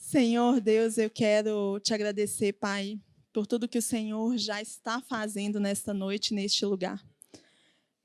Senhor Deus, eu quero te agradecer, Pai, por tudo que o Senhor já está fazendo nesta noite, neste lugar.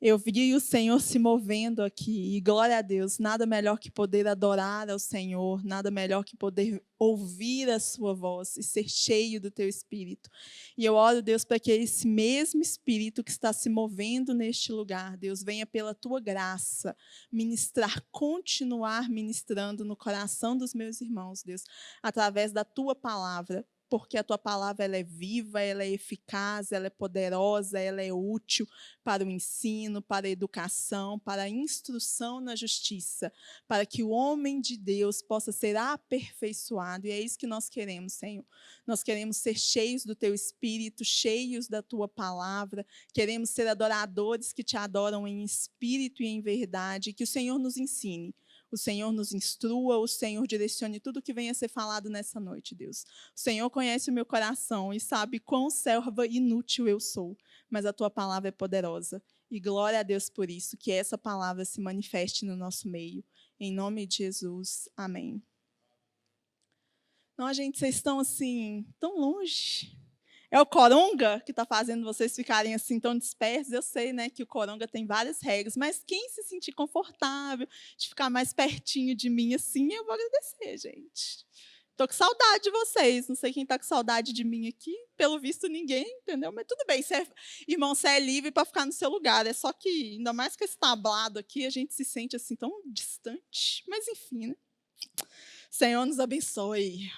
Eu vi o Senhor se movendo aqui, e glória a Deus, nada melhor que poder adorar ao Senhor, nada melhor que poder ouvir a sua voz e ser cheio do teu Espírito. E eu oro, Deus, para que esse mesmo Espírito que está se movendo neste lugar, Deus, venha pela tua graça ministrar, continuar ministrando no coração dos meus irmãos, Deus, através da tua palavra. Porque a tua palavra ela é viva, ela é eficaz, ela é poderosa, ela é útil para o ensino, para a educação, para a instrução na justiça, para que o homem de Deus possa ser aperfeiçoado. E é isso que nós queremos, Senhor. Nós queremos ser cheios do teu Espírito, cheios da tua palavra, queremos ser adoradores que te adoram em espírito e em verdade, que o Senhor nos ensine. O Senhor nos instrua, o Senhor direcione tudo que venha a ser falado nessa noite, Deus. O Senhor conhece o meu coração e sabe quão serva inútil eu sou, mas a tua palavra é poderosa. E glória a Deus por isso, que essa palavra se manifeste no nosso meio. Em nome de Jesus, amém. Não, gente, vocês estão assim, tão longe. É o coronga que está fazendo vocês ficarem assim tão dispersos? Eu sei, né, que o coronga tem várias regras, mas quem se sentir confortável de ficar mais pertinho de mim assim, eu vou agradecer, gente. Estou com saudade de vocês. Não sei quem está com saudade de mim aqui. Pelo visto, ninguém, entendeu? Mas tudo bem, irmão, você é livre para ficar no seu lugar. É só que, ainda mais com esse tablado aqui, a gente se sente assim tão distante. Mas enfim, né? Senhor nos abençoe.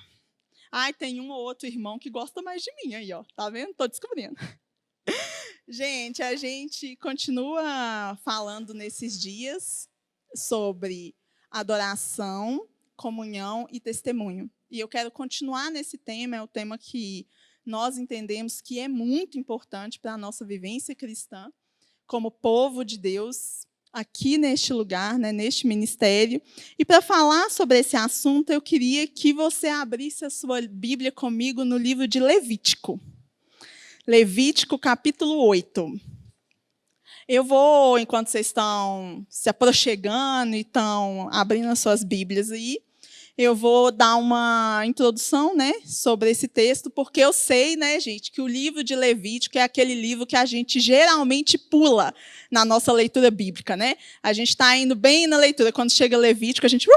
Ai, tem um ou outro irmão que gosta mais de mim aí, ó. Tá vendo? Estou descobrindo. Gente, a gente continua falando nesses dias sobre adoração, comunhão e testemunho. E eu quero continuar nesse tema, é o tema que nós entendemos que é muito importante para a nossa vivência cristã, como povo de Deus, aqui neste lugar, né, neste ministério. E para falar sobre esse assunto, eu queria que você abrisse a sua Bíblia comigo no livro de Levítico. Levítico, capítulo 8. Eu vou, enquanto vocês estão se aproximando e estão abrindo as suas Bíblias aí, eu vou dar uma introdução, né, sobre esse texto, porque eu sei, né, gente, que o livro de Levítico é aquele livro que a gente geralmente pula na nossa leitura bíblica, né? A gente está indo bem na leitura, quando chega Levítico, a gente...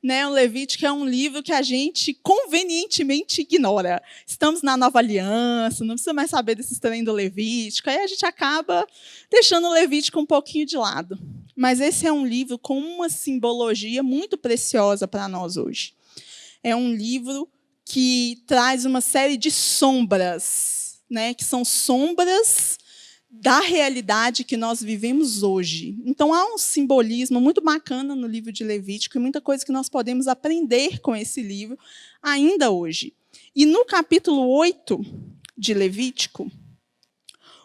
Né, o Levítico é um livro que a gente convenientemente ignora. Estamos na Nova Aliança, não precisa mais saber desses trem do Levítico, aí a gente acaba deixando o Levítico um pouquinho de lado. Mas esse é um livro com uma simbologia muito preciosa para nós hoje. É um livro que traz uma série de sombras, né, que são sombras da realidade que nós vivemos hoje. Então, há um simbolismo muito bacana no livro de Levítico e muita coisa que nós podemos aprender com esse livro ainda hoje. E no capítulo 8 de Levítico,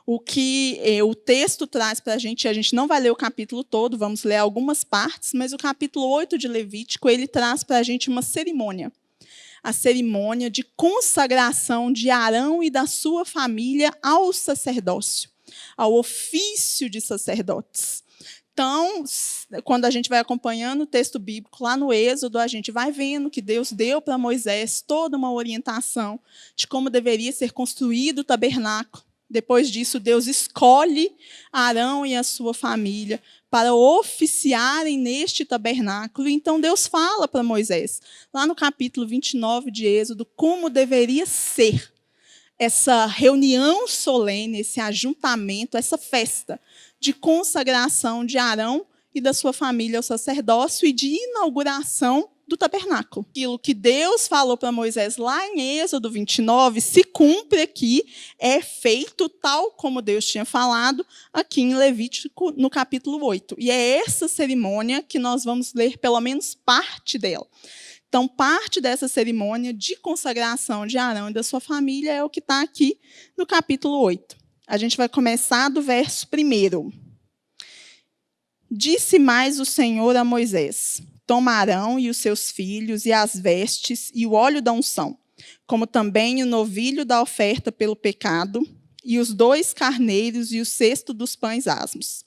o que o texto traz para a gente não vai ler o capítulo todo, vamos ler algumas partes, mas o capítulo 8 de Levítico, ele traz para a gente uma cerimônia. A cerimônia de consagração de Arão e da sua família ao sacerdócio, ao ofício de sacerdotes. Então, quando a gente vai acompanhando o texto bíblico lá no Êxodo, a gente vai vendo que Deus deu para Moisés toda uma orientação de como deveria ser construído o tabernáculo. Depois disso, Deus escolhe Arão e a sua família para oficiarem neste tabernáculo. Então, Deus fala para Moisés, lá no capítulo 29 de Êxodo, como deveria ser essa reunião solene, esse ajuntamento, essa festa de consagração de Arão e da sua família ao sacerdócio e de inauguração do tabernáculo. Aquilo que Deus falou para Moisés lá em Êxodo 29 se cumpre aqui, é feito tal como Deus tinha falado aqui em Levítico, no capítulo 8. E é essa cerimônia que nós vamos ler pelo menos parte dela. Então, parte dessa cerimônia de consagração de Arão e da sua família é o que está aqui no capítulo 8. A gente vai começar do verso 1. Disse mais o Senhor a Moisés: toma Arão e os seus filhos, e as vestes, e o óleo da unção, como também o novilho da oferta pelo pecado, e os 2 carneiros e o cesto dos pães asmos.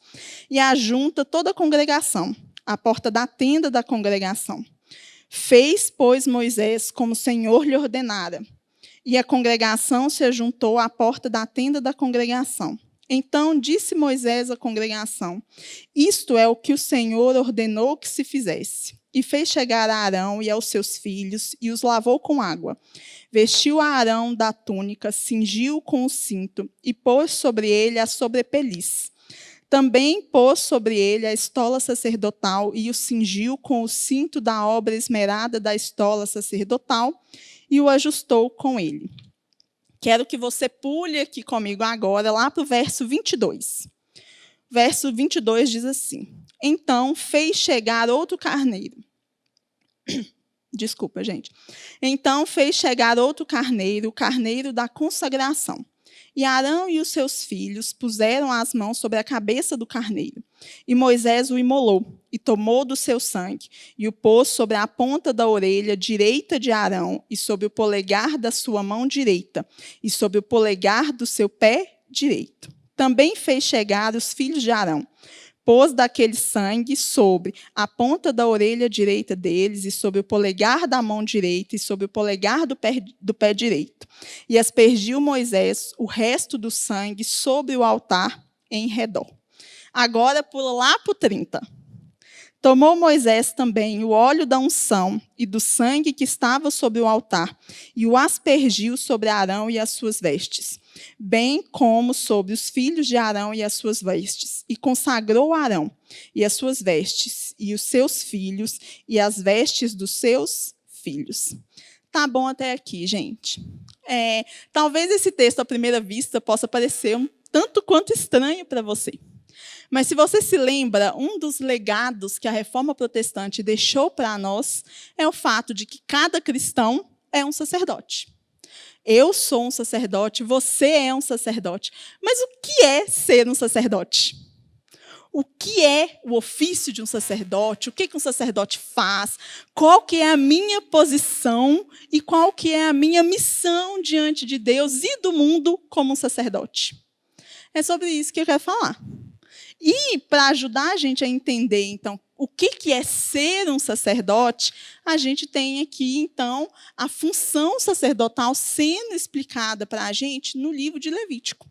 E ajunta toda a congregação, à porta da tenda da congregação. Fez, pois, Moisés como o Senhor lhe ordenara. E a congregação se ajuntou à porta da tenda da congregação. Então disse Moisés à congregação: Isto é o que o Senhor ordenou que se fizesse. E fez chegar a Arão e aos seus filhos, e os lavou com água. Vestiu a Arão da túnica, cingiu com o cinto, e pôs sobre ele a sobrepeliz. Também pôs sobre ele a estola sacerdotal, e o cingiu com o cinto da obra esmerada da estola sacerdotal, e o ajustou com ele. Quero que você pule aqui comigo agora, lá para o verso 22. Verso 22 diz assim: Então fez chegar outro carneiro. Desculpa, gente. Então fez chegar outro carneiro, o carneiro da consagração. E Arão e os seus filhos puseram as mãos sobre a cabeça do carneiro. E Moisés o imolou, e tomou do seu sangue, e o pôs sobre a ponta da orelha direita de Arão, e sobre o polegar da sua mão direita, e sobre o polegar do seu pé direito. Também fez chegar os filhos de Arão. Pôs daquele sangue sobre a ponta da orelha direita deles, e sobre o polegar da mão direita, e sobre o polegar do pé direito. E aspergiu Moisés o resto do sangue sobre o altar em redor. Agora pula lá para o 30. Tomou Moisés também o óleo da unção e do sangue que estava sobre o altar, e o aspergiu sobre Arão e as suas vestes, bem como sobre os filhos de Arão e as suas vestes, e consagrou Arão e as suas vestes, e os seus filhos, e as vestes dos seus filhos. Tá bom até aqui, gente. Talvez esse texto, à primeira vista, possa parecer um tanto quanto estranho para você. Mas se você se lembra, um dos legados que a Reforma Protestante deixou para nós é o fato de que cada cristão é um sacerdote. Eu sou um sacerdote, você é um sacerdote. Mas o que é ser um sacerdote? O que é o ofício de um sacerdote? O que um sacerdote faz? Qual que é a minha posição e qual que é a minha missão diante de Deus e do mundo como um sacerdote? É sobre isso que eu quero falar. E, para ajudar a gente a entender, então, o que é ser um sacerdote, a gente tem aqui, então, a função sacerdotal sendo explicada para a gente no livro de Levítico.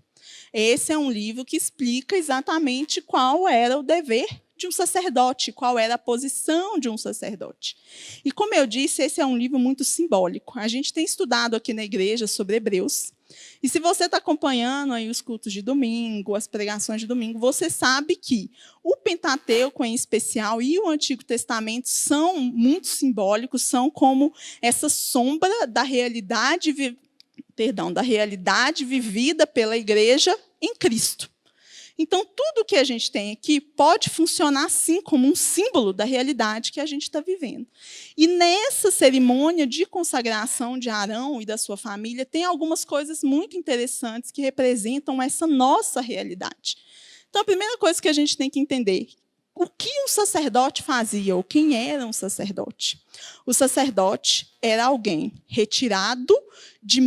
Esse é um livro que explica exatamente qual era o dever de um sacerdote, qual era a posição de um sacerdote. E, como eu disse, esse é um livro muito simbólico. A gente tem estudado aqui na igreja sobre Hebreus. E se você está acompanhando aí os cultos de domingo, as pregações de domingo, você sabe que o Pentateuco, em especial, e o Antigo Testamento são muito simbólicos, são como essa sombra da realidade vivida pela igreja em Cristo. Então, tudo que a gente tem aqui pode funcionar, sim, como um símbolo da realidade que a gente está vivendo. E nessa cerimônia de consagração de Arão e da sua família, tem algumas coisas muito interessantes que representam essa nossa realidade. Então, a primeira coisa que a gente tem que entender, o que um sacerdote fazia, ou quem era um sacerdote? O sacerdote era alguém retirado do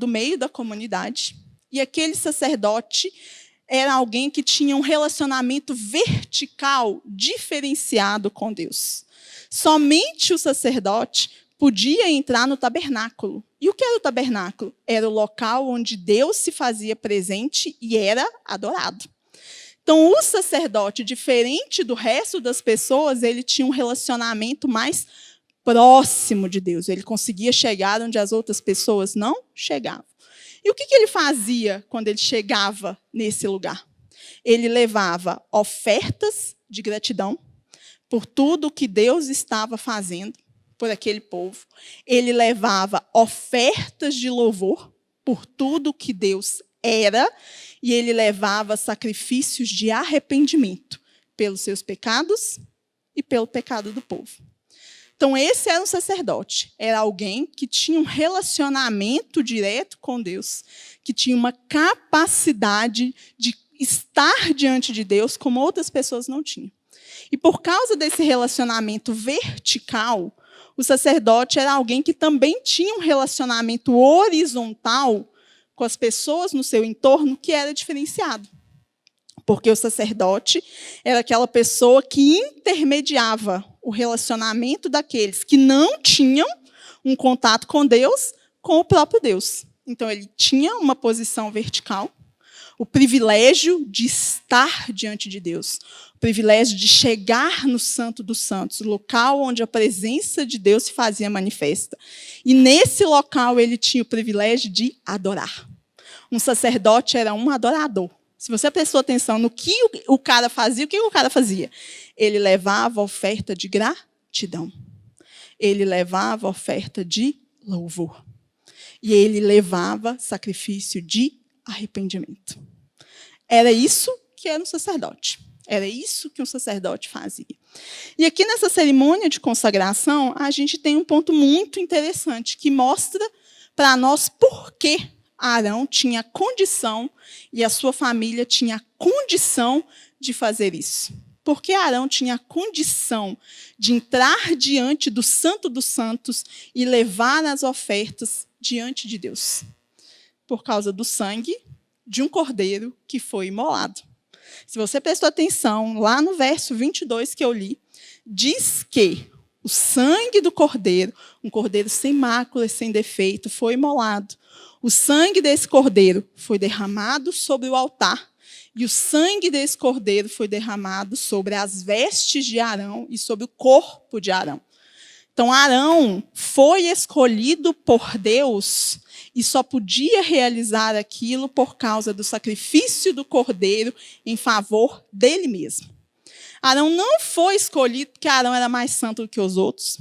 meio da comunidade, e aquele sacerdote era alguém que tinha um relacionamento vertical diferenciado com Deus. Somente o sacerdote podia entrar no tabernáculo. E o que era o tabernáculo? Era o local onde Deus se fazia presente e era adorado. Então, o sacerdote, diferente do resto das pessoas, ele tinha um relacionamento mais próximo de Deus. Ele conseguia chegar onde as outras pessoas não chegavam. E o que ele fazia quando ele chegava nesse lugar? Ele levava ofertas de gratidão por tudo que Deus estava fazendo por aquele povo. Ele levava ofertas de louvor por tudo que Deus era. E ele levava sacrifícios de arrependimento pelos seus pecados e pelo pecado do povo. Então, esse era um sacerdote. Era alguém que tinha um relacionamento direto com Deus, que tinha uma capacidade de estar diante de Deus como outras pessoas não tinham. E por causa desse relacionamento vertical, o sacerdote era alguém que também tinha um relacionamento horizontal com as pessoas no seu entorno que era diferenciado. Porque o sacerdote era aquela pessoa que intermediava o relacionamento daqueles que não tinham um contato com Deus, com o próprio Deus. Então, ele tinha uma posição vertical, o privilégio de estar diante de Deus, o privilégio de chegar no Santo dos Santos, o local onde a presença de Deus se fazia manifesta. E nesse local ele tinha o privilégio de adorar. Um sacerdote era um adorador. Se você prestou atenção no que o cara fazia, o que o cara fazia? Ele levava oferta de gratidão. Ele levava oferta de louvor. E ele levava sacrifício de arrependimento. Era isso que era um sacerdote. Era isso que um sacerdote fazia. E aqui nessa cerimônia de consagração, a gente tem um ponto muito interessante que mostra para nós por que Arão tinha condição e a sua família tinha condição de fazer isso. Porque Arão tinha condição de entrar diante do Santo dos Santos e levar as ofertas diante de Deus. Por causa do sangue de um cordeiro que foi imolado. Se você prestou atenção, lá no verso 22 que eu li, diz que o sangue do cordeiro, um cordeiro sem mácula e sem defeito, foi imolado. O sangue desse cordeiro foi derramado sobre o altar, e o sangue desse cordeiro foi derramado sobre as vestes de Arão e sobre o corpo de Arão. Então, Arão foi escolhido por Deus e só podia realizar aquilo por causa do sacrifício do cordeiro em favor dele mesmo. Arão não foi escolhido porque Arão era mais santo do que os outros.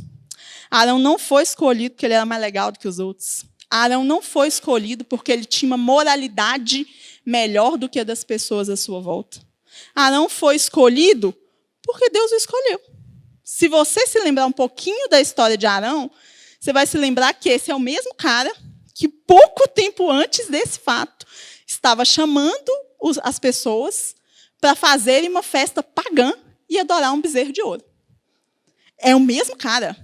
Arão não foi escolhido porque ele era mais legal do que os outros. Arão não foi escolhido porque ele tinha uma moralidade melhor do que a das pessoas à sua volta. Arão foi escolhido porque Deus o escolheu. Se você se lembrar um pouquinho da história de Arão, você vai se lembrar que esse é o mesmo cara que pouco tempo antes desse fato estava chamando as pessoas para fazerem uma festa pagã e adorar um bezerro de ouro. É o mesmo cara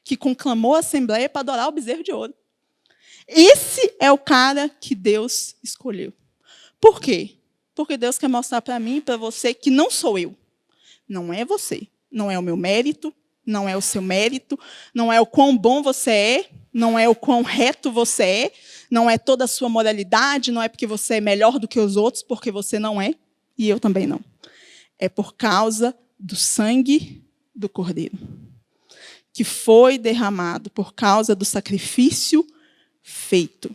que conclamou a assembleia para adorar o bezerro de ouro. Esse é o cara que Deus escolheu. Por quê? Porque Deus quer mostrar para mim e para você que não sou eu. Não é você. Não é o meu mérito, não é o seu mérito, não é o quão bom você é, não é o quão reto você é, não é toda a sua moralidade, não é porque você é melhor do que os outros, porque você não é, e eu também não. É por causa do sangue do Cordeiro, que foi derramado por causa do sacrifício feito.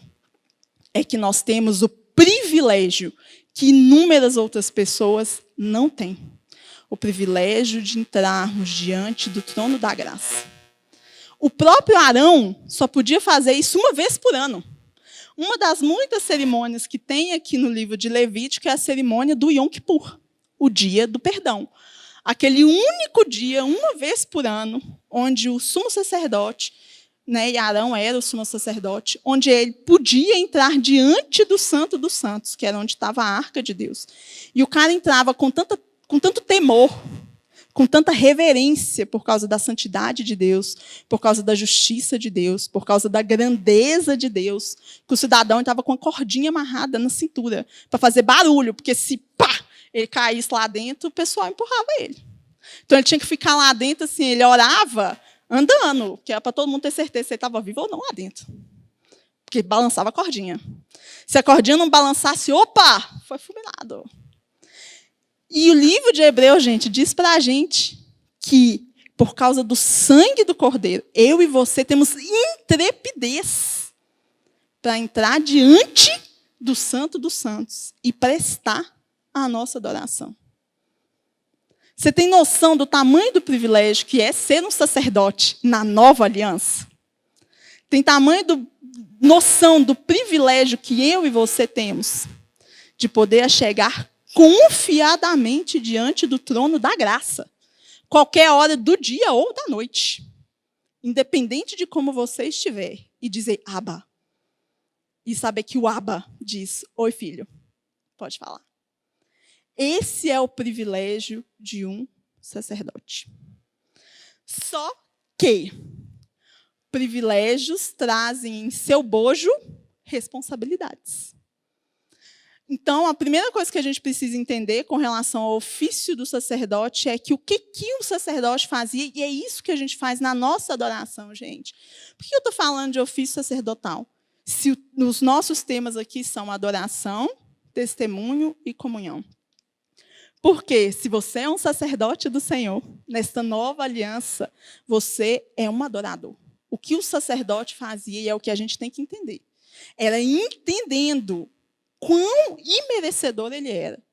É que nós temos o privilégio que inúmeras outras pessoas não têm. O privilégio de entrarmos diante do trono da graça. O próprio Arão só podia fazer isso uma vez por ano. Uma das muitas cerimônias que tem aqui no livro de Levítico é a cerimônia do Yom Kippur, o dia do perdão. Aquele único dia, uma vez por ano, onde o sumo sacerdote, e Arão era o sumo sacerdote, onde ele podia entrar diante do Santo dos Santos, que era onde estava a arca de Deus. E o cara entrava com tanto temor, com tanta reverência por causa da santidade de Deus, por causa da justiça de Deus, por causa da grandeza de Deus, que o cidadão estava com a cordinha amarrada na cintura para fazer barulho, porque se ele caísse lá dentro, o pessoal empurrava ele. Então ele tinha que ficar lá dentro, assim, ele orava andando, que era para todo mundo ter certeza se ele estava vivo ou não lá dentro. Porque balançava a cordinha. Se a cordinha não balançasse, opa, foi fulminado. E o livro de Hebreus, gente, diz para a gente que, por causa do sangue do Cordeiro, eu e você temos intrepidez para entrar diante do Santo dos Santos e prestar a nossa adoração. Você tem noção do tamanho do privilégio que é ser um sacerdote na nova aliança? Tem noção do privilégio que eu e você temos de poder chegar confiadamente diante do trono da graça, qualquer hora do dia ou da noite, independente de como você estiver, e dizer Abba, e saber que o Abba diz, oi filho, pode falar. Esse é o privilégio de um sacerdote. Só que privilégios trazem em seu bojo responsabilidades. Então, a primeira coisa que a gente precisa entender com relação ao ofício do sacerdote é que o que o sacerdote fazia, e é isso que a gente faz na nossa adoração, gente. Por que eu estou falando de ofício sacerdotal? Se os nossos temas aqui são adoração, testemunho e comunhão. Porque se você é um sacerdote do Senhor, nesta nova aliança, você é um adorador. O que o sacerdote fazia, e é o que a gente tem que entender, era entendendo quão imerecedor ele era,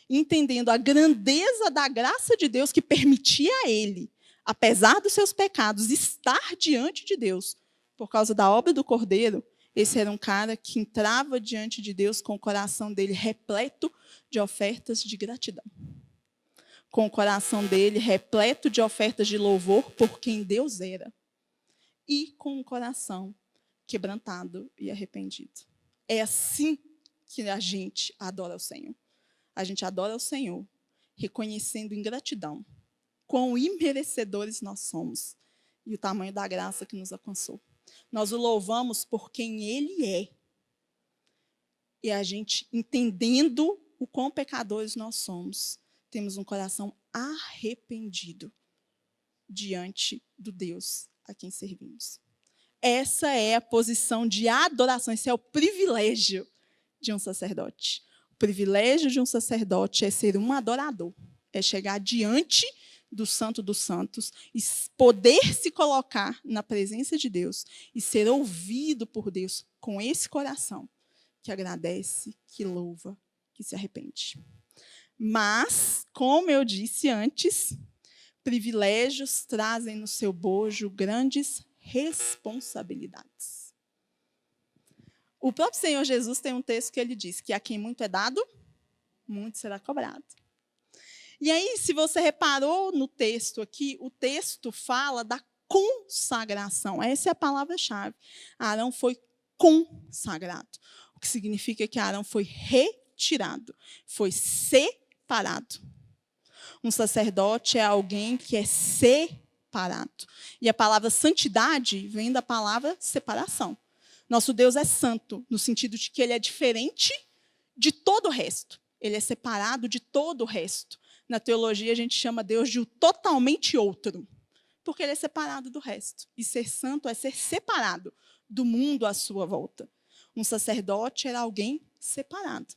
entendendo a grandeza da graça de Deus que permitia a ele, apesar dos seus pecados, estar diante de Deus, por causa da obra do Cordeiro. Esse era um cara que entrava diante de Deus com o coração dele repleto de ofertas de gratidão, com o coração dele repleto de ofertas de louvor por quem Deus era, e com o coração quebrantado e arrependido. É assim que a gente adora o Senhor. A gente adora o Senhor, reconhecendo em gratidão quão imerecedores nós somos e o tamanho da graça que nos alcançou. Nós o louvamos por quem Ele é. E a gente, entendendo o quão pecadores nós somos, temos um coração arrependido diante do Deus a quem servimos. Essa é a posição de adoração, esse é o privilégio de um sacerdote. O privilégio de um sacerdote é ser um adorador, é chegar diante do Santo dos Santos e poder se colocar na presença de Deus e ser ouvido por Deus com esse coração que agradece, que louva, que se arrepende. Mas, como eu disse antes, privilégios trazem no seu bojo grandes responsabilidades. O próprio Senhor Jesus tem um texto que ele diz que a quem muito é dado, muito será cobrado. E aí, se você reparou no texto aqui, o texto fala da consagração. Essa é a palavra-chave. Arão foi consagrado, o que significa que Arão foi retirado, foi separado. Um sacerdote é alguém que é separado. E a palavra santidade vem da palavra separação. Nosso Deus é santo, no sentido de que ele é diferente de todo o resto. Ele é separado de todo o resto. Na teologia, a gente chama Deus de o totalmente outro, porque ele é separado do resto. E ser santo é ser separado do mundo à sua volta. Um sacerdote era alguém separado.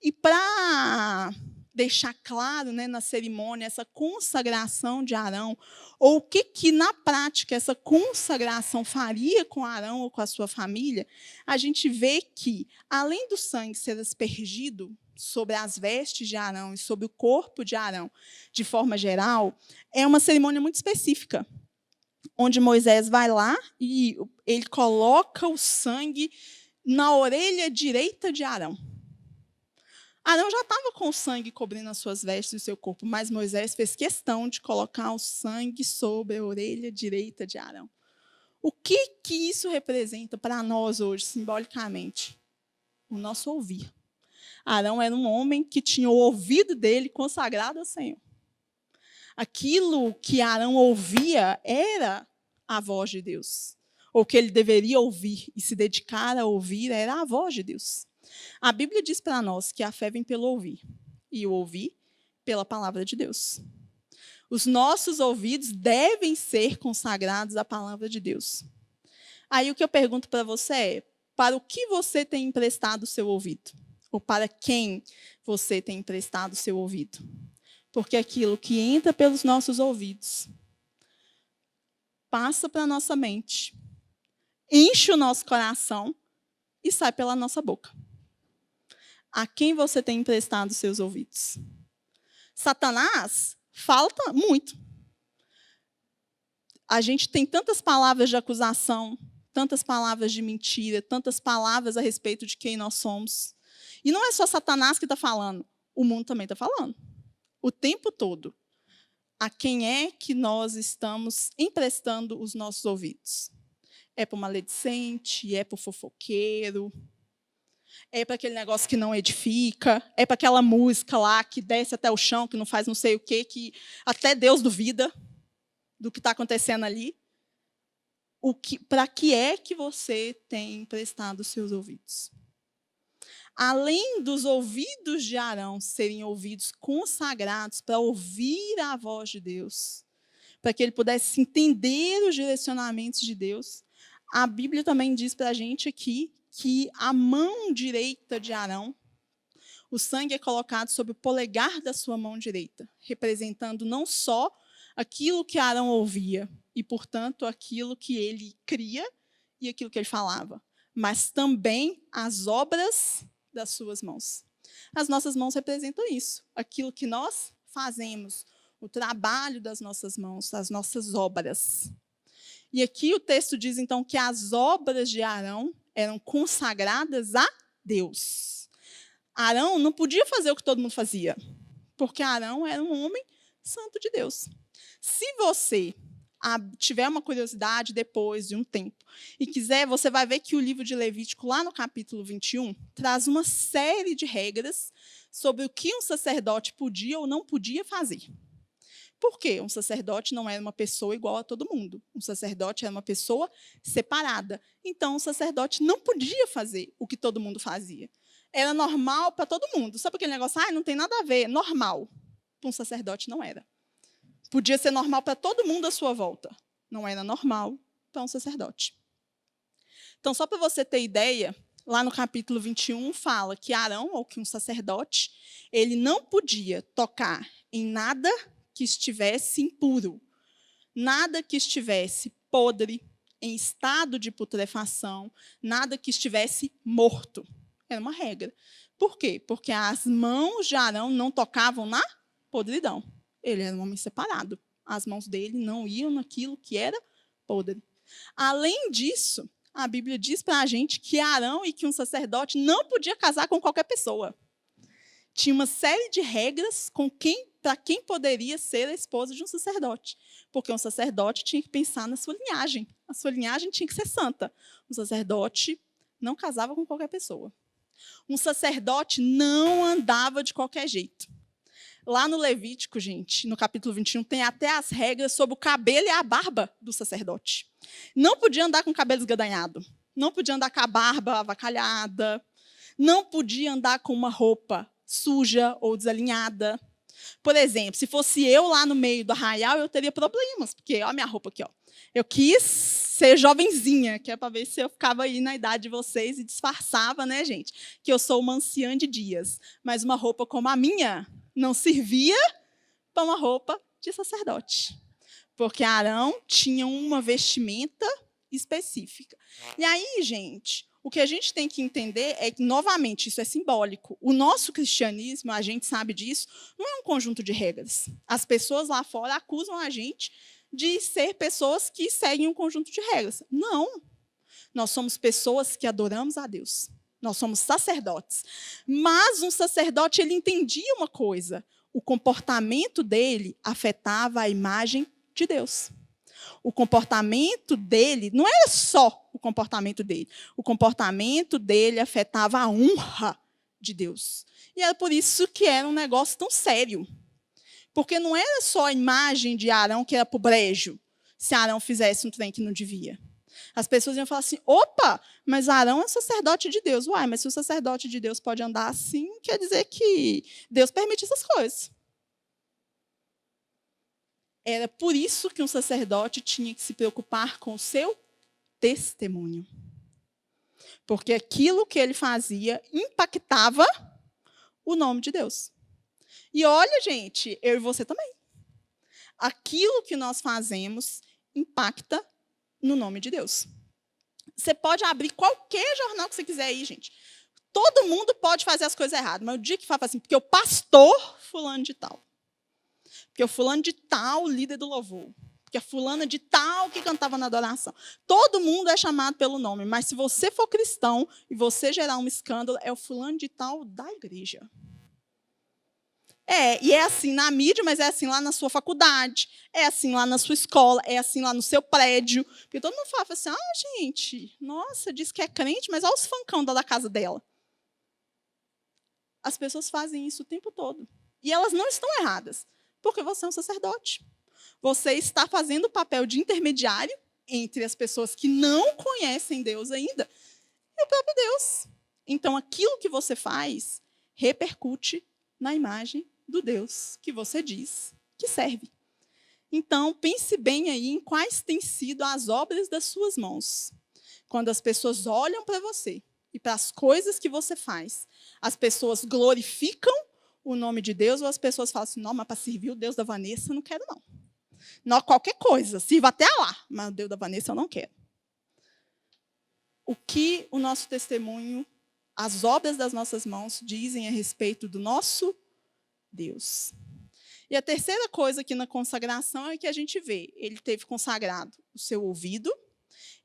E para deixar claro, né, na cerimônia, essa consagração de Arão, ou o que na prática essa consagração faria com Arão ou com a sua família, a gente vê que, além do sangue ser aspergido sobre as vestes de Arão e sobre o corpo de Arão, de forma geral, é uma cerimônia muito específica, onde Moisés vai lá e ele coloca o sangue na orelha direita de Arão. Arão já estava com o sangue cobrindo as suas vestes e o seu corpo, mas Moisés fez questão de colocar o sangue sobre a orelha direita de Arão. O que isso representa para nós hoje, simbolicamente? O nosso ouvir. Arão era um homem que tinha o ouvido dele consagrado ao Senhor. Aquilo que Arão ouvia era a voz de Deus. Ou que ele deveria ouvir e se dedicar a ouvir era a voz de Deus. A Bíblia diz para nós que a fé vem pelo ouvir, e o ouvir pela palavra de Deus. Os nossos ouvidos devem ser consagrados à palavra de Deus. Aí o que eu pergunto para você é, para o que você tem emprestado o seu ouvido? Ou para quem você tem emprestado o seu ouvido? Porque aquilo que entra pelos nossos ouvidos passa para a nossa mente, enche o nosso coração e sai pela nossa boca. A quem você tem emprestado os seus ouvidos? Satanás falta muito. A gente tem tantas palavras de acusação, tantas palavras de mentira, tantas palavras a respeito de quem nós somos. E não é só Satanás que está falando, o mundo também está falando. O tempo todo. A quem é que nós estamos emprestando os nossos ouvidos? É para o maledicente, é para o fofoqueiro, é para aquele negócio que não edifica, é para aquela música lá que desce até o chão, que não faz não sei o quê, que até Deus duvida do que está acontecendo ali. Para que é que você tem emprestado os seus ouvidos? Além dos ouvidos de Arão serem ouvidos consagrados para ouvir a voz de Deus, para que ele pudesse entender os direcionamentos de Deus, a Bíblia também diz para a gente aqui que a mão direita de Arão, o sangue é colocado sobre o polegar da sua mão direita, representando não só aquilo que Arão ouvia, e, portanto, aquilo que ele cria e aquilo que ele falava, mas também as obras das suas mãos. As nossas mãos representam isso, aquilo que nós fazemos, o trabalho das nossas mãos, as nossas obras. E aqui o texto diz, então, que as obras de Arão eram consagradas a Deus. Arão não podia fazer o que todo mundo fazia, porque Arão era um homem santo de Deus. Se você tiver uma curiosidade depois de um tempo e quiser, você vai ver que o livro de Levítico, lá no capítulo 21, traz uma série de regras sobre o que um sacerdote podia ou não podia fazer. Por quê? Um sacerdote não era uma pessoa igual a todo mundo. Um sacerdote era uma pessoa separada. Então, o sacerdote não podia fazer o que todo mundo fazia. Era normal para todo mundo. Sabe aquele negócio? Não tem nada a ver. Normal. Para um sacerdote não era. Podia ser normal para todo mundo à sua volta. Não era normal para um sacerdote. Então, só para você ter ideia, lá no capítulo 21 fala que Arão, ou que um sacerdote, ele não podia tocar em nada que estivesse impuro, nada que estivesse podre, em estado de putrefação, nada que estivesse morto. Era uma regra. Por quê? Porque as mãos de Arão não tocavam na podridão. Ele era um homem separado. As mãos dele não iam naquilo que era podre. Além disso, a Bíblia diz para a gente que Arão e que um sacerdote não podia casar com qualquer pessoa. Tinha uma série de regras para quem poderia ser a esposa de um sacerdote. Porque um sacerdote tinha que pensar na sua linhagem. A sua linhagem tinha que ser santa. Um sacerdote não casava com qualquer pessoa. Um sacerdote não andava de qualquer jeito. Lá no Levítico, gente, no capítulo 21, tem até as regras sobre o cabelo e a barba do sacerdote. Não podia andar com o cabelo esgadanhado. Não podia andar com a barba avacalhada. Não podia andar com uma roupa suja ou desalinhada. Por exemplo, se fosse eu lá no meio do arraial, eu teria problemas, porque olha a minha roupa aqui, ó. Eu quis ser jovenzinha, que é para ver se eu ficava aí na idade de vocês e disfarçava, né, gente, que eu sou uma anciã de dias. Mas uma roupa como a minha não servia para uma roupa de sacerdote, porque Arão tinha uma vestimenta específica. E aí, gente, o que a gente tem que entender é que, novamente, isso é simbólico. O nosso cristianismo, a gente sabe disso, não é um conjunto de regras. As pessoas lá fora acusam a gente de ser pessoas que seguem um conjunto de regras. Não. Nós somos pessoas que adoramos a Deus. Nós somos sacerdotes. Mas um sacerdote, ele entendia uma coisa. O comportamento dele afetava a imagem de Deus. O comportamento dele não era só o comportamento dele. O comportamento dele afetava a honra de Deus. E era por isso que era um negócio tão sério. Porque não era só a imagem de Arão que era para o brejo, se Arão fizesse um trem que não devia. As pessoas iam falar assim, opa, mas Arão é sacerdote de Deus. Uai, mas se o sacerdote de Deus pode andar assim, quer dizer que Deus permite essas coisas. Era por isso que um sacerdote tinha que se preocupar com o seu testemunho. Porque aquilo que ele fazia impactava o nome de Deus. E olha, gente, eu e você também. Aquilo que nós fazemos impacta no nome de Deus. Você pode abrir qualquer jornal que você quiser aí, gente. Todo mundo pode fazer as coisas erradas, mas o dia que fala assim, porque o pastor fulano de tal. Porque o fulano de tal, líder do louvor. Porque a fulana de tal que cantava na adoração. Todo mundo é chamado pelo nome, mas se você for cristão e você gerar um escândalo, é o fulano de tal da igreja. E é assim na mídia, mas é assim lá na sua faculdade, é assim lá na sua escola, é assim lá no seu prédio. Porque todo mundo fala assim, gente, nossa, diz que é crente, mas olha os funkão da casa dela. As pessoas fazem isso o tempo todo. E elas não estão erradas, porque você é um sacerdote. Você está fazendo o papel de intermediário entre as pessoas que não conhecem Deus ainda e o próprio Deus. Então, aquilo que você faz repercute na imagem do Deus que você diz que serve. Então, pense bem aí em quais têm sido as obras das suas mãos. Quando as pessoas olham para você e para as coisas que você faz, as pessoas glorificam o nome de Deus ou as pessoas falam assim, não, mas para servir o Deus da Vanessa, eu não quero não. Não, qualquer coisa, sirva até lá, mas o Deus da Vanessa eu não quero. O que o nosso testemunho, as obras das nossas mãos dizem a respeito do nosso Deus. E a terceira coisa aqui na consagração é que a gente vê, ele teve consagrado o seu ouvido,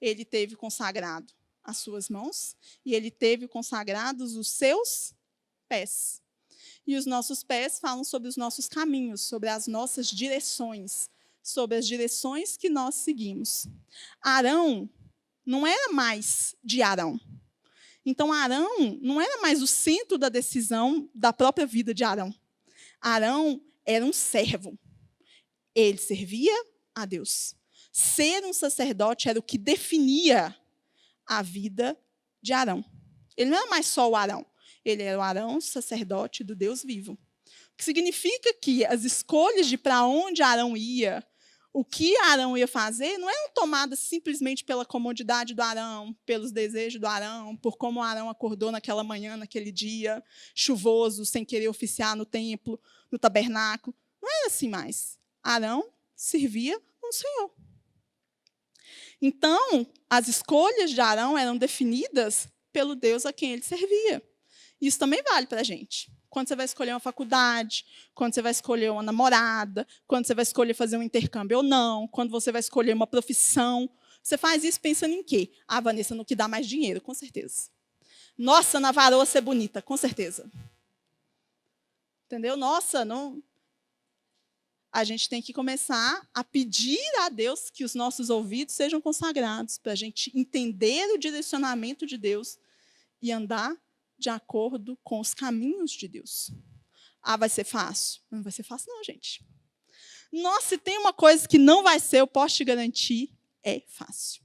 ele teve consagrado as suas mãos e ele teve consagrados os seus pés. E os nossos pés falam sobre os nossos caminhos, sobre as nossas direções, sobre as direções que nós seguimos. Arão não era mais de Arão. Então, Arão não era mais o centro da decisão da própria vida de Arão. Arão era um servo. Ele servia a Deus. Ser um sacerdote era o que definia a vida de Arão. Ele não era mais só o Arão. Ele era o Arão, sacerdote do Deus vivo. O que significa que as escolhas de para onde Arão ia, o que Arão ia fazer, não eram tomadas simplesmente pela comodidade do Arão, pelos desejos do Arão, por como Arão acordou naquela manhã, naquele dia chuvoso, sem querer oficiar no templo, no tabernáculo. Não era assim mais. Arão servia ao Senhor. Então, as escolhas de Arão eram definidas pelo Deus a quem ele servia. Isso também vale para a gente. Quando você vai escolher uma faculdade, quando você vai escolher uma namorada, quando você vai escolher fazer um intercâmbio ou não, quando você vai escolher uma profissão, você faz isso pensando em quê? Ah, Vanessa, no que dá mais dinheiro, com certeza. Nossa, na varoa ser bonita, com certeza. Entendeu? Nossa, não... A gente tem que começar a pedir a Deus que os nossos ouvidos sejam consagrados, para a gente entender o direcionamento de Deus e andar de acordo com os caminhos de Deus. Ah, vai ser fácil? Não vai ser fácil não, gente. Nossa, se tem uma coisa que não vai ser, eu posso te garantir, é fácil.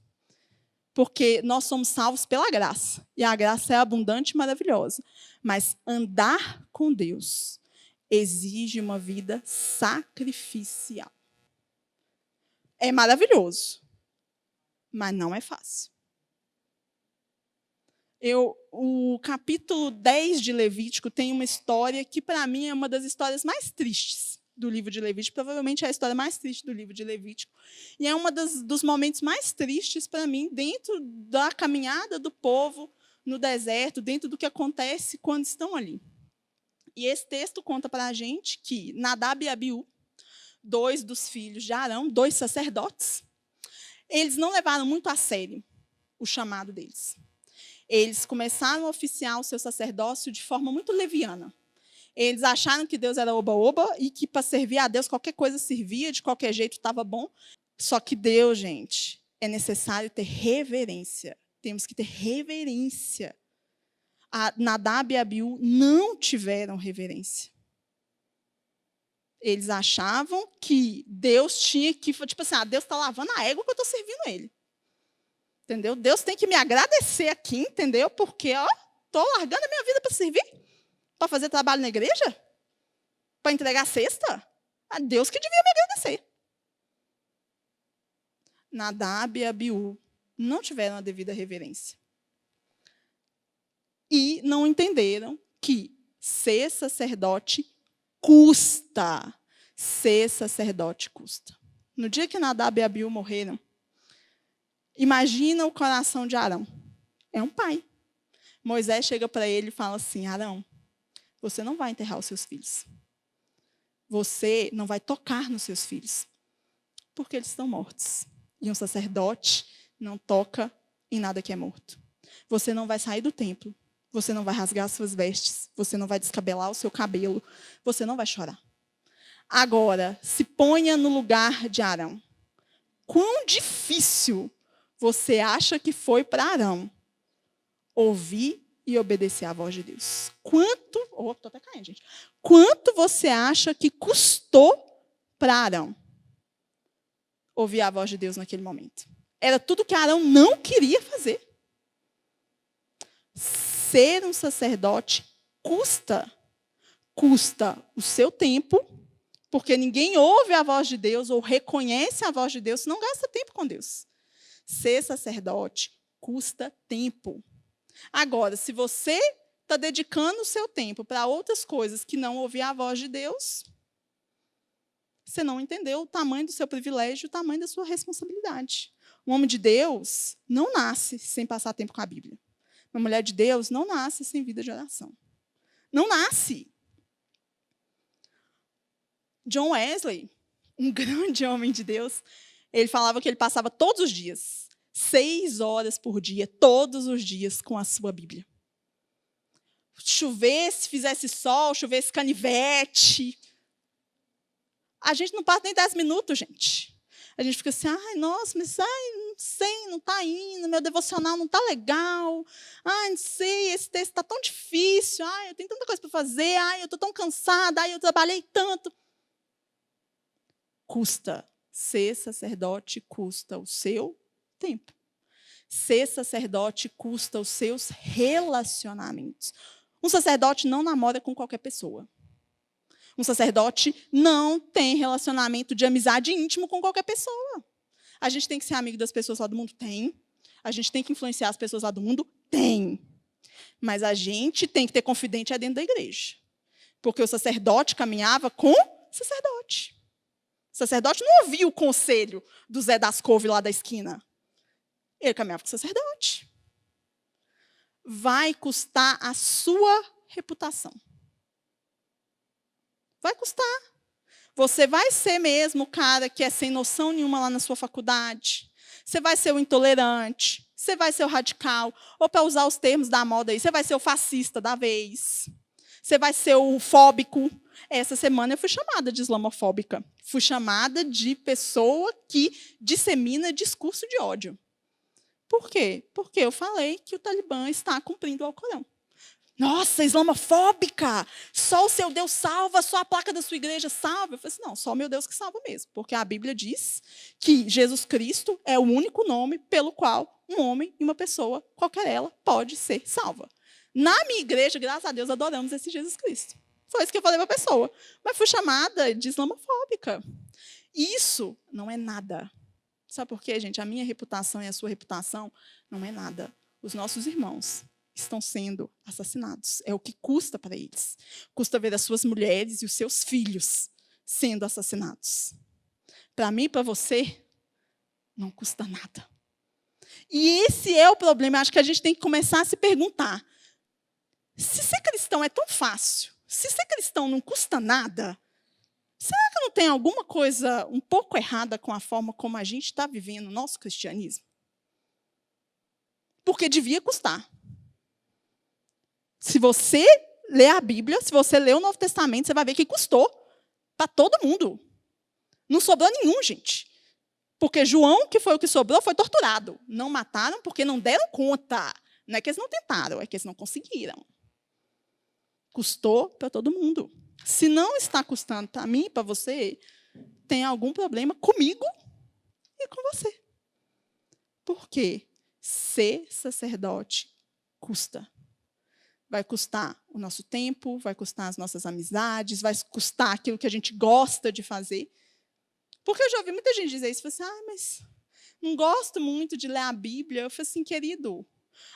Porque nós somos salvos pela graça. E a graça é abundante e maravilhosa. Mas andar com Deus exige uma vida sacrificial. É maravilhoso, mas não é fácil. O capítulo 10 de Levítico tem uma história que, para mim, é uma das histórias mais tristes do livro de Levítico. Provavelmente é a história mais triste do livro de Levítico. E é um dos momentos mais tristes, para mim, dentro da caminhada do povo no deserto, dentro do que acontece quando estão ali. E esse texto conta para a gente que Nadab e Abiú, dois dos filhos de Arão, dois sacerdotes, eles não levaram muito a sério o chamado deles. Eles começaram a oficiar o seu sacerdócio de forma muito leviana. Eles acharam que Deus era oba-oba e que para servir a Deus qualquer coisa servia, de qualquer jeito estava bom. Só que Deus, gente, é necessário ter reverência. Temos que ter reverência. Nadab e Abiú não tiveram reverência. Eles achavam que Deus tinha que... Tipo assim, Deus está lavando a égua que eu estou servindo ele. Entendeu? Deus tem que me agradecer aqui, entendeu? Porque estou largando a minha vida para servir. Para fazer trabalho na igreja? Para entregar cesta? A Deus que devia me agradecer. Nadab e Abiú não tiveram a devida reverência. E não entenderam que ser sacerdote custa. Ser sacerdote custa. No dia que Nadab e Abiú morreram, imagina o coração de Arão. É um pai. Moisés chega para ele e fala assim, Arão, você não vai enterrar os seus filhos. Você não vai tocar nos seus filhos, porque eles estão mortos. E um sacerdote não toca em nada que é morto. Você não vai sair do templo. Você não vai rasgar suas vestes. Você não vai descabelar o seu cabelo. Você não vai chorar. Agora, se ponha no lugar de Arão. Quão difícil você acha que foi para Arão ouvir e obedecer à voz de Deus? Quanto... Estou até caindo, gente. Quanto você acha que custou para Arão ouvir a voz de Deus naquele momento? Era tudo que Arão não queria fazer. ser um sacerdote custa. Custa o seu tempo, porque ninguém ouve a voz de Deus ou reconhece a voz de Deus se não gasta tempo com Deus. Ser sacerdote custa tempo. Agora, se você está dedicando o seu tempo para outras coisas que não ouvir a voz de Deus, você não entendeu o tamanho do seu privilégio, o tamanho da sua responsabilidade. Um homem de Deus não nasce sem passar tempo com a Bíblia. Uma mulher de Deus não nasce sem vida de oração. Não nasce. John Wesley, um grande homem de Deus, ele falava que ele passava todos os dias, 6 horas por dia, todos os dias, com a sua Bíblia. Chovesse, fizesse sol, chovesse canivete. A gente não passa nem 10 minutos, gente. A gente fica assim, ai, nossa, mas não sei, não está indo, meu devocional não está legal. Ai, não sei, esse texto está tão difícil. Ai, eu tenho tanta coisa para fazer. Ai, eu estou tão cansada. Ai, eu trabalhei tanto. Custa. Ser sacerdote custa o seu tempo. Ser sacerdote custa os seus relacionamentos. Um sacerdote não namora com qualquer pessoa. Um sacerdote não tem relacionamento de amizade íntimo com qualquer pessoa. A gente tem que ser amigo das pessoas lá do mundo? Tem. A gente tem que influenciar as pessoas lá do mundo? Tem. Mas a gente tem que ter confidente dentro da igreja. Porque o sacerdote caminhava com o sacerdote. O sacerdote não ouvia o conselho do Zé das Couve lá da esquina. Ele caminhava com o sacerdote. Vai custar a sua reputação. Vai custar. Você vai ser mesmo o cara que é sem noção nenhuma lá na sua faculdade. Você vai ser o intolerante. Você vai ser o radical. Ou, para usar os termos da moda aí, você vai ser o fascista da vez. Você vai ser o fóbico. Essa semana eu fui chamada de islamofóbica. Fui chamada de pessoa que dissemina discurso de ódio. Por quê? Porque eu falei que o Talibã está cumprindo o Alcorão. Nossa, islamofóbica! Só o seu Deus salva, só a placa da sua igreja salva. Eu falei assim, não, só o meu Deus que salva mesmo. Porque a Bíblia diz que Jesus Cristo é o único nome pelo qual um homem e uma pessoa, qualquer ela, pode ser salva. Na minha igreja, graças a Deus, adoramos esse Jesus Cristo. Foi isso que eu falei para a pessoa. Mas fui chamada de islamofóbica. Isso não é nada. Sabe por quê, gente? A minha reputação e a sua reputação não é nada. Os nossos irmãos estão sendo assassinados. É o que custa para eles. Custa ver as suas mulheres e os seus filhos sendo assassinados. Para mim e para você, não custa nada. E esse é o problema. Acho que a gente tem que começar a se perguntar. Se ser cristão é tão fácil, se ser cristão não custa nada, será que não tem alguma coisa um pouco errada com a forma como a gente está vivendo o nosso cristianismo? Porque devia custar. Se você ler a Bíblia, se você ler o Novo Testamento, você vai ver que custou para todo mundo. Não sobrou nenhum, gente. Porque João, que foi o que sobrou, foi torturado. Não mataram porque não deram conta. Não é que eles não tentaram, é que eles não conseguiram. Custou para todo mundo. Se não está custando para mim, para você, tem algum problema comigo e com você. Por quê? Ser sacerdote custa. Vai custar o nosso tempo, vai custar as nossas amizades, vai custar aquilo que a gente gosta de fazer. Porque eu já ouvi muita gente dizer isso, assim, mas não gosto muito de ler a Bíblia. Eu falei assim, querido,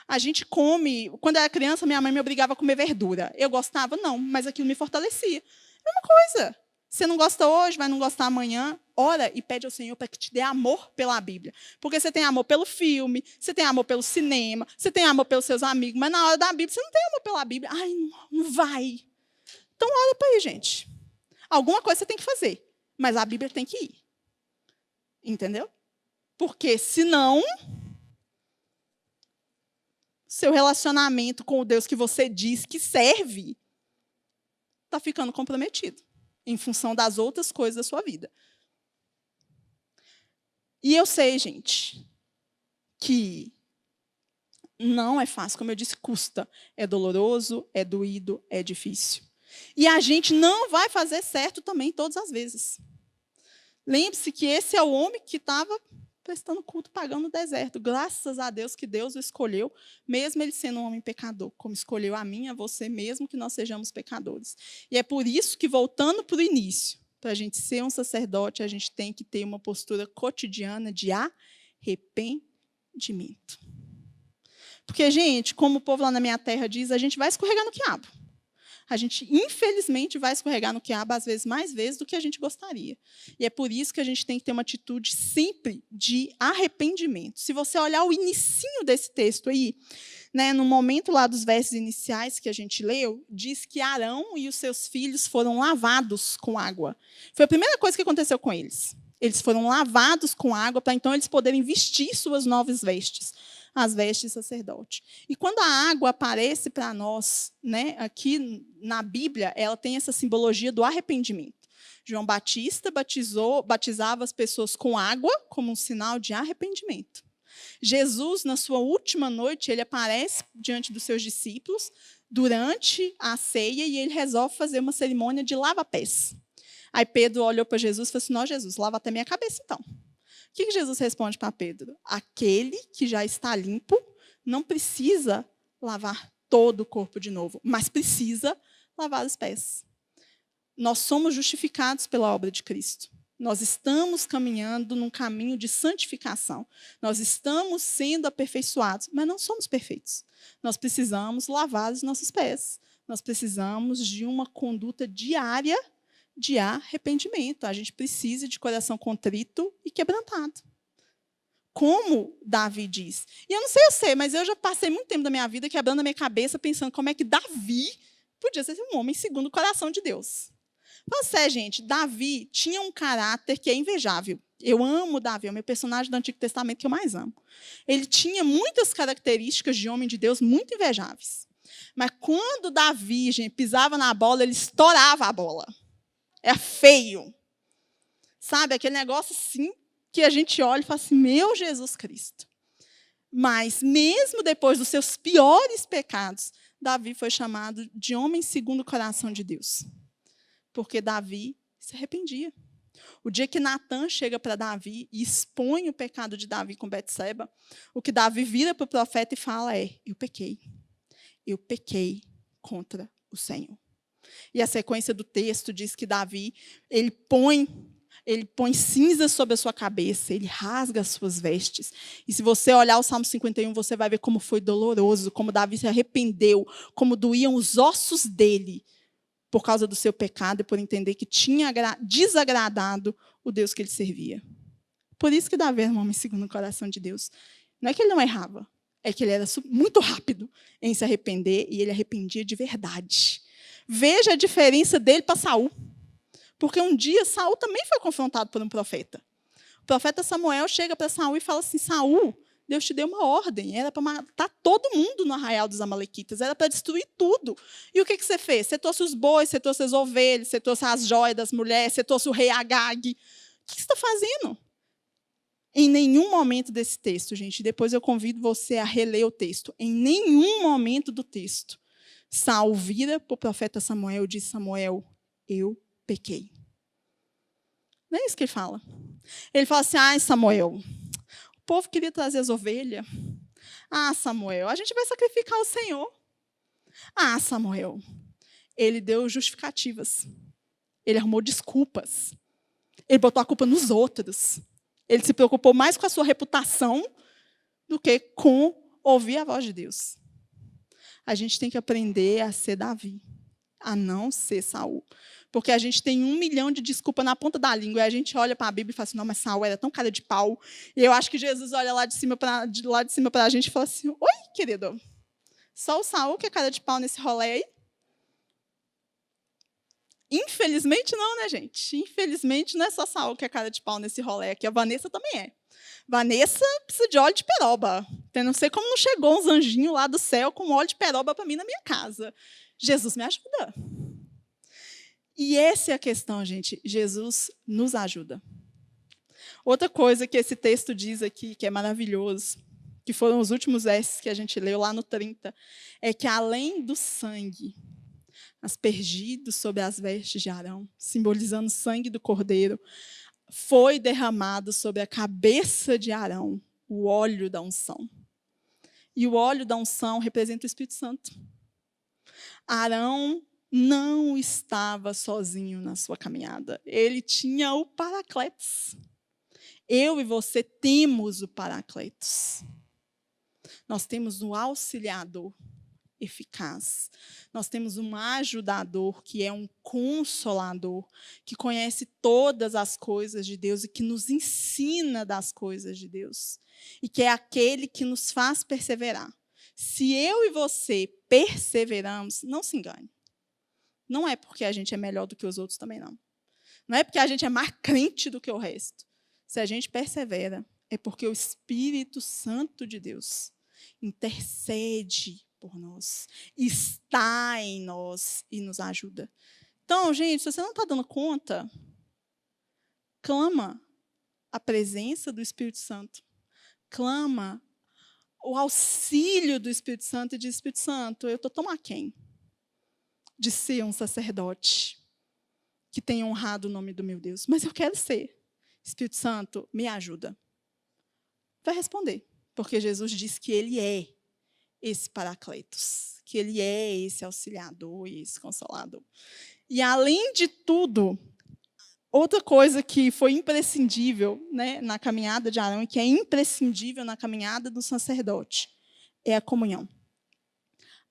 a gente come... Quando eu era criança, minha mãe me obrigava a comer verdura. Eu gostava? Não, mas aquilo me fortalecia. É uma coisa. Você não gosta hoje, vai não gostar amanhã. Ora e pede ao Senhor para que te dê amor pela Bíblia. Porque você tem amor pelo filme, você tem amor pelo cinema, você tem amor pelos seus amigos, mas na hora da Bíblia você não tem amor pela Bíblia. Ai, não vai. Então, olha para aí, gente. Alguma coisa você tem que fazer, mas a Bíblia tem que ir. Entendeu? Porque, senão, seu relacionamento com o Deus que você diz que serve está ficando comprometido em função das outras coisas da sua vida. E eu sei, gente, que não é fácil. Como eu disse, custa. É doloroso, é doído, é difícil. E a gente não vai fazer certo também todas as vezes. Lembre-se que esse é o homem que estava prestando culto pagão no deserto. Graças a Deus que Deus o escolheu, mesmo ele sendo um homem pecador, como escolheu a mim, a você, mesmo que nós sejamos pecadores. E é por isso que, voltando para o início, para a gente ser um sacerdote, a gente tem que ter uma postura cotidiana de arrependimento. Porque, gente, como o povo lá na minha terra diz, a gente vai escorregar no quiabo. A gente, infelizmente, vai escorregar no quiabo, às vezes, mais vezes do que a gente gostaria. E é por isso que a gente tem que ter uma atitude sempre de arrependimento. Se você olhar o inicinho desse texto aí, né, no momento lá dos versos iniciais que a gente leu, diz que Arão e os seus filhos foram lavados com água. Foi a primeira coisa que aconteceu com eles. Eles foram lavados com água para então eles poderem vestir suas novas vestes, as vestes de sacerdote. E quando a água aparece para nós, né, aqui na Bíblia, ela tem essa simbologia do arrependimento. João Batista batizava as pessoas com água como um sinal de arrependimento. Jesus, na sua última noite, ele aparece diante dos seus discípulos durante a ceia e ele resolve fazer uma cerimônia de lava-pés. Aí Pedro olhou para Jesus e falou assim: não, Jesus, lava até minha cabeça então. O que Jesus responde para Pedro? Aquele que já está limpo não precisa lavar todo o corpo de novo, mas precisa lavar os pés. Nós somos justificados pela obra de Cristo. Nós estamos caminhando num caminho de santificação. Nós estamos sendo aperfeiçoados, mas não somos perfeitos. Nós precisamos lavar os nossos pés. Nós precisamos de uma conduta diária de arrependimento. A gente precisa de coração contrito e quebrantado. Como Davi diz. E eu não sei você, mas eu já passei muito tempo da minha vida quebrando a minha cabeça, pensando como é que Davi podia ser um homem segundo o coração de Deus. Você, gente, Davi tinha um caráter que é invejável. Eu amo Davi, é o meu personagem do Antigo Testamento que eu mais amo. Ele tinha muitas características de homem de Deus muito invejáveis. Mas quando Davi, gente, pisava na bola, ele estourava a bola. É feio. Sabe, aquele negócio assim que a gente olha e fala assim, meu Jesus Cristo. Mas mesmo depois dos seus piores pecados, Davi foi chamado de homem segundo o coração de Deus. Porque Davi se arrependia. O dia que Natã chega para Davi e expõe o pecado de Davi com Betseba, o que Davi vira para o profeta e fala é: eu pequei contra o Senhor. E a sequência do texto diz que Davi, ele põe cinza sobre a sua cabeça, ele rasga as suas vestes. E se você olhar o Salmo 51, você vai ver como foi doloroso, como Davi se arrependeu, como doíam os ossos dele, por causa do seu pecado e por entender que tinha desagradado o Deus que ele servia. Por isso que Davi era um homem segundo o coração de Deus. Não é que ele não errava, é que ele era muito rápido em se arrepender e ele arrependia de verdade. Veja a diferença dele para Saul. Porque um dia Saul também foi confrontado por um profeta. O profeta Samuel chega para Saul e fala assim: Saul, Deus te deu uma ordem, era para matar todo mundo no arraial dos amalequitas, era para destruir tudo. E o que você fez? Você trouxe os bois, você trouxe as ovelhas, você trouxe as joias das mulheres, você trouxe o rei Agag. O que você está fazendo? Em nenhum momento desse texto, gente, depois eu convido você a reler o texto, em nenhum momento do texto, Saul vira para o profeta Samuel e diz: Samuel, eu pequei. Não é isso que ele fala. Ele fala assim: ai, Samuel, o povo queria trazer as ovelhas. Ah, Samuel, a gente vai sacrificar o Senhor. Ah, Samuel, ele deu justificativas. Ele arrumou desculpas. Ele botou a culpa nos outros. Ele se preocupou mais com a sua reputação do que com ouvir a voz de Deus. A gente tem que aprender a ser Davi, a não ser Saul. Porque a gente tem 1 milhão de desculpas na ponta da língua. E a gente olha para a Bíblia e fala assim: não, mas Saul era tão cara de pau. E eu acho que Jesus olha lá de cima para a gente e fala assim: oi, querido, só o Saul que é cara de pau nesse rolê aí? Infelizmente não, né, gente? Infelizmente não é só Saul que é cara de pau nesse rolê aqui. A Vanessa também é. Vanessa precisa de óleo de peroba. Eu não sei como não chegou uns anjinhos lá do céu com óleo de peroba para mim na minha casa. Jesus me ajuda. E essa é a questão, gente. Jesus nos ajuda. Outra coisa que esse texto diz aqui, que é maravilhoso, que foram os últimos versos que a gente leu lá no 30, é que além do sangue aspergido sobre as vestes de Arão, simbolizando o sangue do cordeiro, foi derramado sobre a cabeça de Arão o óleo da unção. E o óleo da unção representa o Espírito Santo. Arão não estava sozinho na sua caminhada. Ele tinha o Paracletos. Eu e você temos o Paracletos. Nós temos um auxiliador eficaz. Nós temos um ajudador, que é um consolador, que conhece todas as coisas de Deus e que nos ensina das coisas de Deus. E que é aquele que nos faz perseverar. Se eu e você perseveramos, não se engane. Não é porque a gente é melhor do que os outros também, não. Não é porque a gente é mais crente do que o resto. Se a gente persevera, é porque o Espírito Santo de Deus intercede por nós, está em nós e nos ajuda. Então, gente, se você não está dando conta, clama a presença do Espírito Santo. Clama o auxílio do Espírito Santo e diz: Espírito Santo, eu estou tão aquém de ser um sacerdote que tenha honrado o nome do meu Deus, mas eu quero ser. Espírito Santo, me ajuda. Vai responder, porque Jesus disse que ele é esse Paracletos, que ele é esse auxiliador e esse consolador. E, além de tudo, outra coisa que foi imprescindível, né, na caminhada de Arão, e que é imprescindível na caminhada do sacerdote, é a comunhão.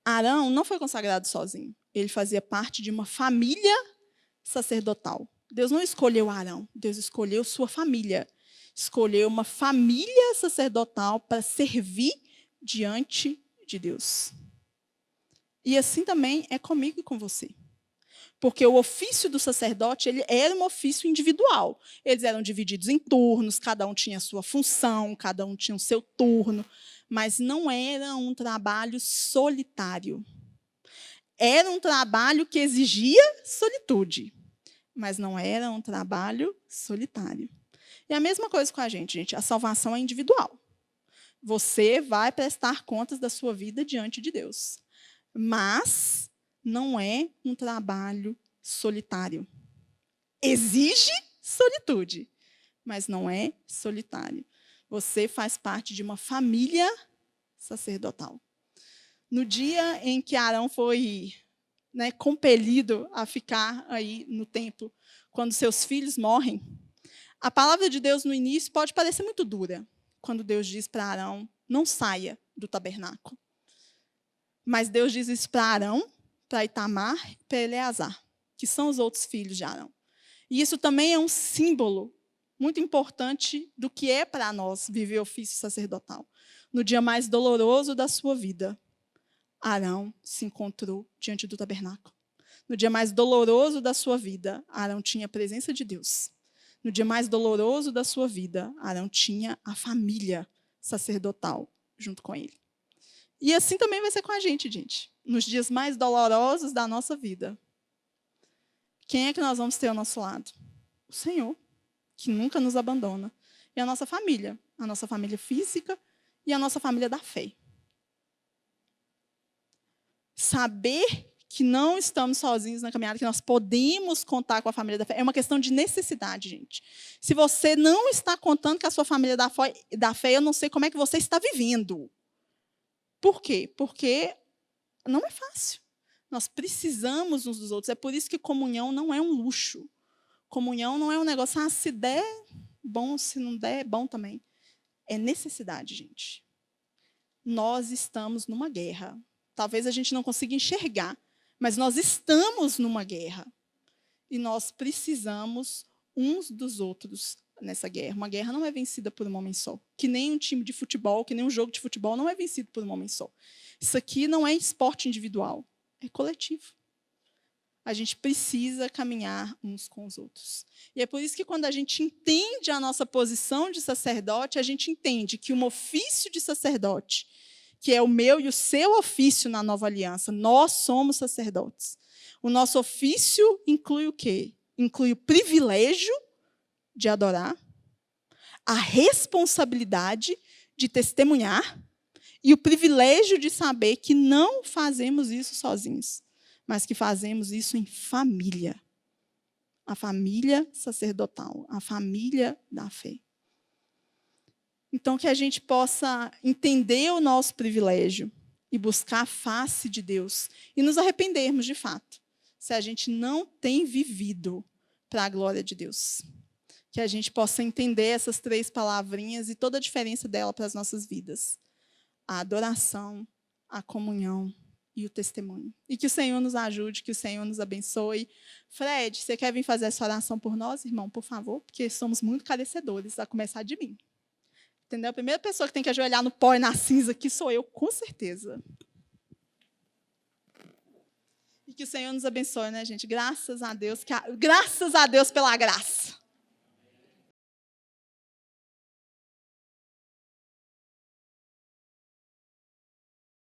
Arão não foi consagrado sozinho. Ele fazia parte de uma família sacerdotal. Deus não escolheu Arão, Deus escolheu sua família. Escolheu uma família sacerdotal para servir diante de Deus. E assim também é comigo e com você. Porque o ofício do sacerdote, ele era um ofício individual. Eles eram divididos em turnos, cada um tinha a sua função, cada um tinha o seu turno, mas não era um trabalho solitário. Era um trabalho que exigia solitude, mas não era um trabalho solitário. E a mesma coisa com a gente. A salvação é individual. Você vai prestar contas da sua vida diante de Deus. Mas não é um trabalho solitário. Exige solitude, mas não é solitário. Você faz parte de uma família sacerdotal. No dia em que Arão foi, né, compelido a ficar aí no templo, quando seus filhos morrem, a palavra de Deus no início pode parecer muito dura, quando Deus diz para Arão: não saia do tabernáculo. Mas Deus diz isso para Arão, para Itamar e para Eleazar, que são os outros filhos de Arão. E isso também é um símbolo muito importante do que é para nós viver o ofício sacerdotal. No dia mais doloroso da sua vida, Arão se encontrou diante do tabernáculo. No dia mais doloroso da sua vida, Arão tinha a presença de Deus. No dia mais doloroso da sua vida, Arão tinha a família sacerdotal junto com ele. E assim também vai ser com a gente, gente. Nos dias mais dolorosos da nossa vida, quem é que nós vamos ter ao nosso lado? O Senhor, que nunca nos abandona. E a nossa família física e a nossa família da fé. Saber que não estamos sozinhos na caminhada, que nós podemos contar com a família da fé, é uma questão de necessidade, gente. Se você não está contando com a sua família da fé, eu não sei como é que você está vivendo. Por quê? Porque não é fácil. Nós precisamos uns dos outros. É por isso que comunhão não é um luxo. Comunhão não é um negócio, se der, bom, se não der, bom também. É necessidade, gente. Nós estamos numa guerra. Talvez a gente não consiga enxergar, mas nós estamos numa guerra. E nós precisamos uns dos outros nessa guerra. Uma guerra não é vencida por um homem só. Que nem um time de futebol, que nem um jogo de futebol não é vencido por um homem só. Isso aqui não é esporte individual, é coletivo. A gente precisa caminhar uns com os outros. E é por isso que quando a gente entende a nossa posição de sacerdote, a gente entende que um ofício de sacerdote, que é o meu e o seu ofício na nova aliança, nós somos sacerdotes. O nosso ofício inclui o quê? Inclui o privilégio de adorar, a responsabilidade de testemunhar e o privilégio de saber que não fazemos isso sozinhos, mas que fazemos isso em família. a família sacerdotal, a família da fé. Então, que a gente possa entender o nosso privilégio e buscar a face de Deus e nos arrependermos de fato, se a gente não tem vivido para a glória de Deus. Que a gente possa entender essas 3 palavrinhas e toda a diferença dela para as nossas vidas. A adoração, a comunhão e o testemunho. E que o Senhor nos ajude, que o Senhor nos abençoe. Fred, você quer vir fazer essa oração por nós, irmão, por favor? Porque somos muito carecedores, a começar de mim. Entendeu? A primeira pessoa que tem que ajoelhar no pó e na cinza aqui sou eu, com certeza. E que o Senhor nos abençoe, né, gente? Graças a Deus pela graça.